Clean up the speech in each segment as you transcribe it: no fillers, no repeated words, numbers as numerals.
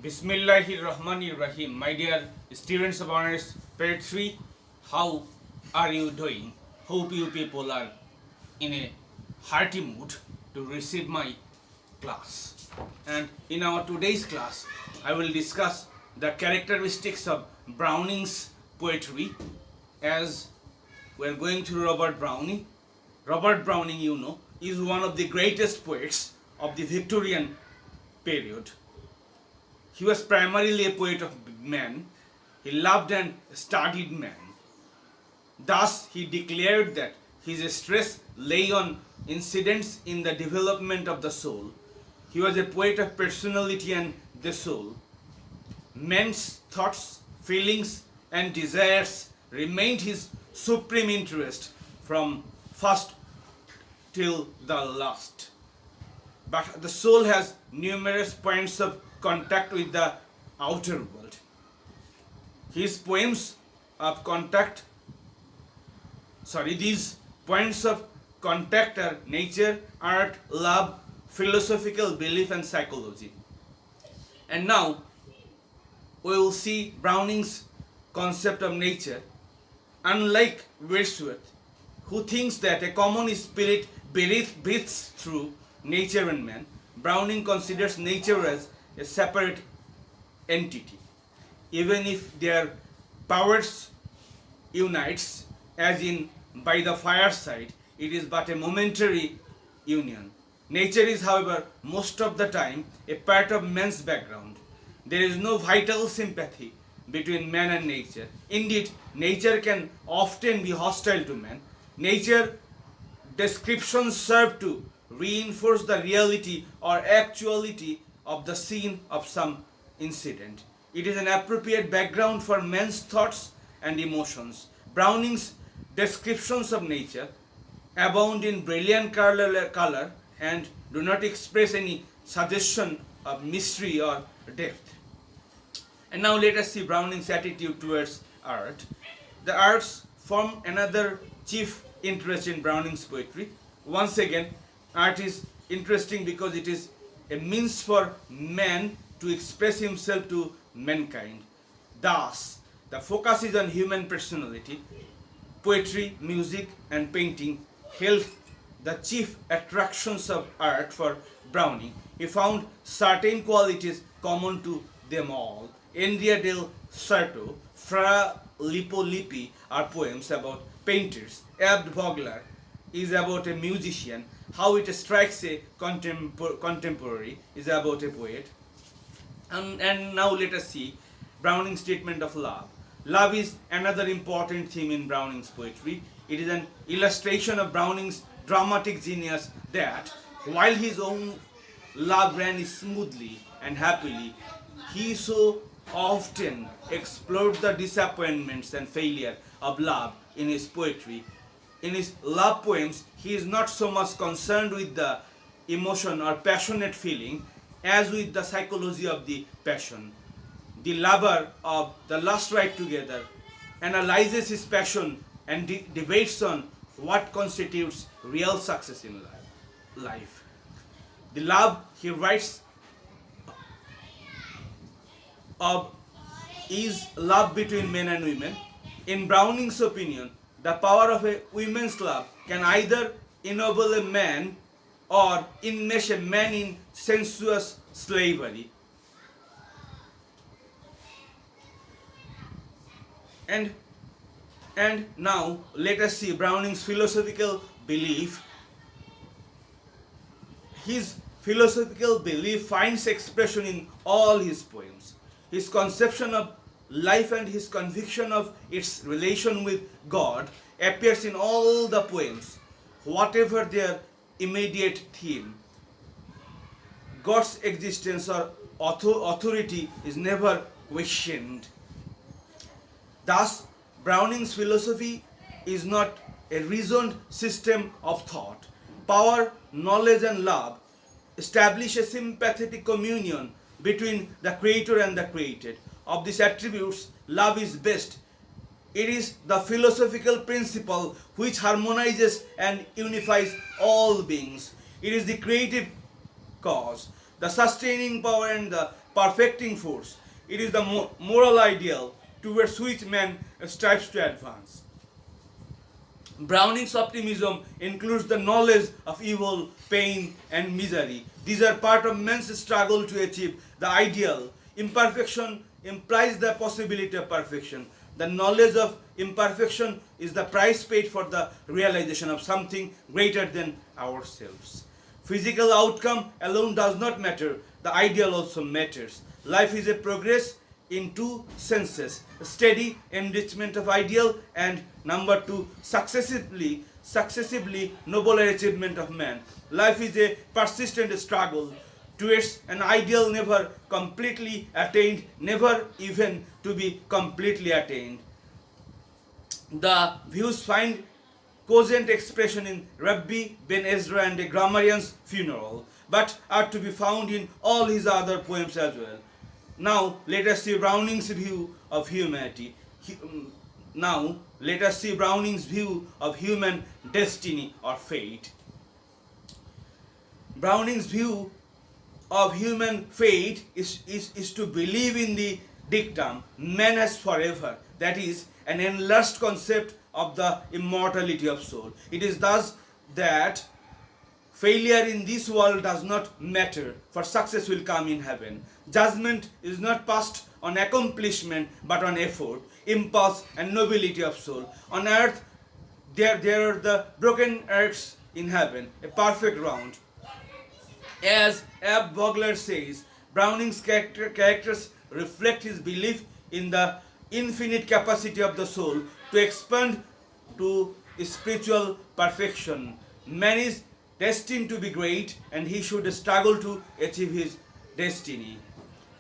Bismillahirrahmanirrahim. My dear students of honors poetry, how are you doing? Hope you people are in a hearty mood to receive my class. And in our today's class, I will discuss the characteristics of Browning's poetry as we are going through Robert Browning. Robert Browning, you know, is one of the greatest poets of the Victorian period. He was primarily a poet of men. He loved and studied men. Thus, he declared that his stress lay on incidents in the development of the soul. He was a poet of personality and the soul. Men's thoughts, feelings, and desires remained his supreme interest from first till the last. But the soul has numerous points of contact with the outer world. These points of contact are nature, art, love, philosophical belief, and psychology. And now we will see Browning's concept of nature. Unlike Wordsworth, who thinks that a common spirit breathes through nature and man, Browning considers nature as a separate entity. Even if their powers unites, as in by the fireside, it is but a momentary union. Nature is, however, most of the time a part of man's background. There is no vital sympathy between man and nature. Indeed, nature can often be hostile to man. Nature descriptions serve to reinforce the reality or actuality of the scene of some incident. It is an appropriate background for man's thoughts and emotions. Browning's descriptions of nature abound in brilliant color and do not express any suggestion of mystery or depth. And now let us see Browning's attitude towards art. The arts form another chief interest in Browning's poetry. Once again, art is interesting because it is a means for man to express himself to mankind. Thus, the focus is on human personality. Poetry, music, and painting held the chief attractions of art for Browning. He found certain qualities common to them all. Andrea del Sarto, Fra Lippo Lippi are poems about painters. Abt Vogler is about a musician. How it strikes a contemporary is about a poet. And now let us see Browning's statement of love. Love is another important theme in Browning's poetry. It is an illustration of Browning's dramatic genius that while his own love ran smoothly and happily, he so often explored the disappointments and failure of love in his poetry. In his love poems, he is not so much concerned with the emotion or passionate feeling as with the psychology of the passion. The lover of the last ride together analyzes his passion and debates on what constitutes real success in life. The love he writes of is love between men and women. In Browning's opinion, the power of a woman's love can either ennoble a man or enmesh a man in sensuous slavery. And now let us see Browning's philosophical belief. His philosophical belief finds expression in all his poems. His conception of life and his conviction of its relation with God appears in all the poems, whatever their immediate theme. God's existence or authority is never questioned. Thus, Browning's philosophy is not a reasoned system of thought. Power, knowledge, and love establish a sympathetic communion between the creator and the created. Of these attributes, love is best. It is the philosophical principle which harmonizes and unifies all beings. It is the creative cause, the sustaining power, and the perfecting force. It is the moral ideal towards which man strives to advance. Browning's optimism includes the knowledge of evil, pain, and misery. These are part of man's struggle to achieve the ideal. Imperfection implies the possibility of perfection. The knowledge of imperfection is the price paid for the realization of something greater than ourselves. Physical outcome alone does not matter, the ideal also matters. Life is a progress in two senses: steady enrichment of ideal, and number two, successively nobler achievement of man. Life is a persistent struggle towards an ideal never completely attained, never even to be completely attained. The views find cogent expression in Rabbi Ben Ezra and a grammarian's funeral, but are to be found in all his other poems as well. Now let us see Browning's view of humanity. Now let us see Browning's view of human destiny or fate. Browning's view of human fate is to believe in the dictum man has forever, that is, an enlarged concept of the immortality of soul. It is thus that failure in this world does not matter, for success will come in heaven. Judgment is not passed on accomplishment but on effort, impulse, and nobility of soul. On earth, there are the broken earths, in heaven, a perfect round. As Ab Vogler says, Browning's characters reflect his belief in the infinite capacity of the soul to expand to spiritual perfection. Man is destined to be great, and he should struggle to achieve his destiny.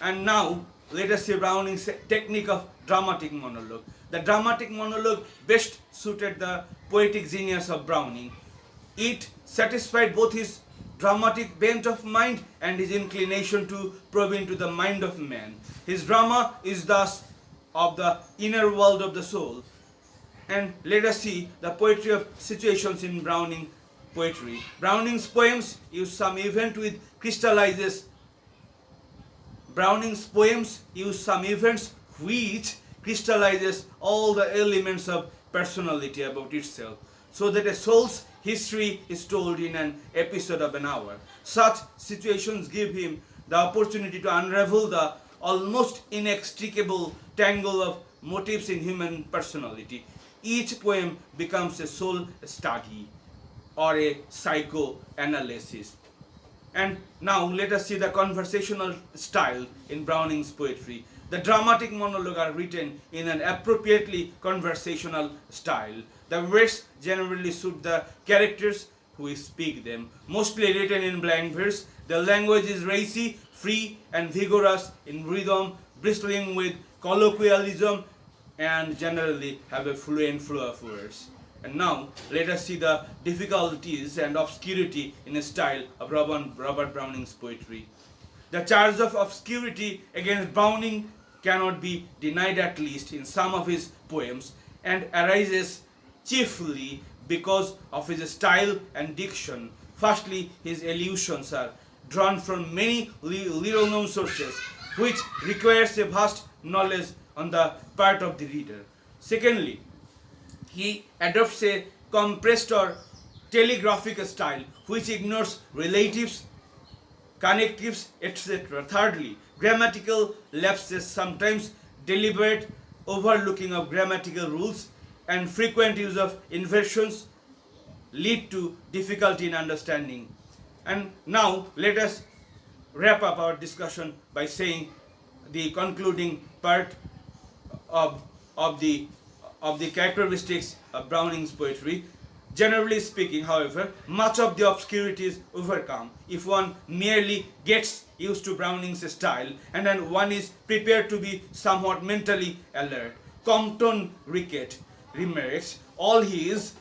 And now let us see Browning's technique of dramatic monologue. The dramatic monologue best suited the poetic genius of Browning. It satisfied both his dramatic bent of mind and his inclination to probe into the mind of man. His drama is thus of the inner world of the soul. And let us see the poetry of situations in Browning poetry. Browning's poems use some event which crystallizes all the elements of personality about itself, so that a soul's history is told in an episode of an hour. Such situations give him the opportunity to unravel the almost inextricable tangle of motives in human personality. Each poem becomes a soul study or a psychoanalysis. And now let us see the conversational style in Browning's poetry. The dramatic monologue are written in an appropriately conversational style. The words generally suit the characters who speak them. Mostly written in blank verse, the language is racy, free, and vigorous in rhythm, bristling with colloquialism, and generally have a fluent flow of words. And now let us see the difficulties and obscurity in the style of Robert Browning's poetry. The charge of obscurity against Browning cannot be denied, at least in some of his poems, and arises chiefly because of his style and diction. Firstly, his allusions are drawn from many little known sources, which requires a vast knowledge on the part of the reader. Secondly, he adopts a compressed or telegraphic style which ignores relatives, connectives, etc. Thirdly, grammatical lapses, sometimes deliberate overlooking of grammatical rules, and frequent use of inversions lead to difficulty in understanding. And now let us wrap up our discussion by saying the concluding part of the characteristics of Browning's poetry. Generally speaking, however, much of the obscurity is overcome if one merely gets used to Browning's style and then one is prepared to be somewhat mentally alert. Compton Rickett remarks, all his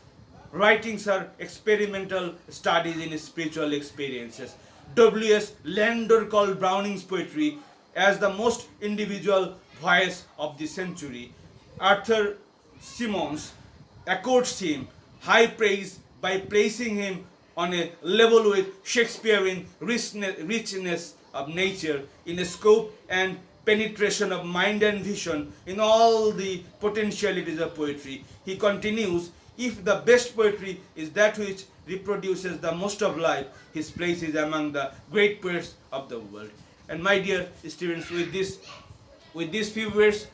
writings are experimental studies in spiritual experiences. W.S. Landor called Browning's poetry as the most individual voice of the century. Arthur Symons accords him high praise by placing him on a level with Shakespeare in richness of nature, in the scope and penetration of mind and vision, in all the potentialities of poetry. He continues, if the best poetry is that which reproduces the most of life, his place is among the great poets of the world. And my dear students, with these few words,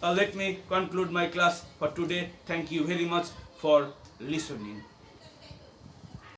let me conclude my class for today. Thank you very much for listening.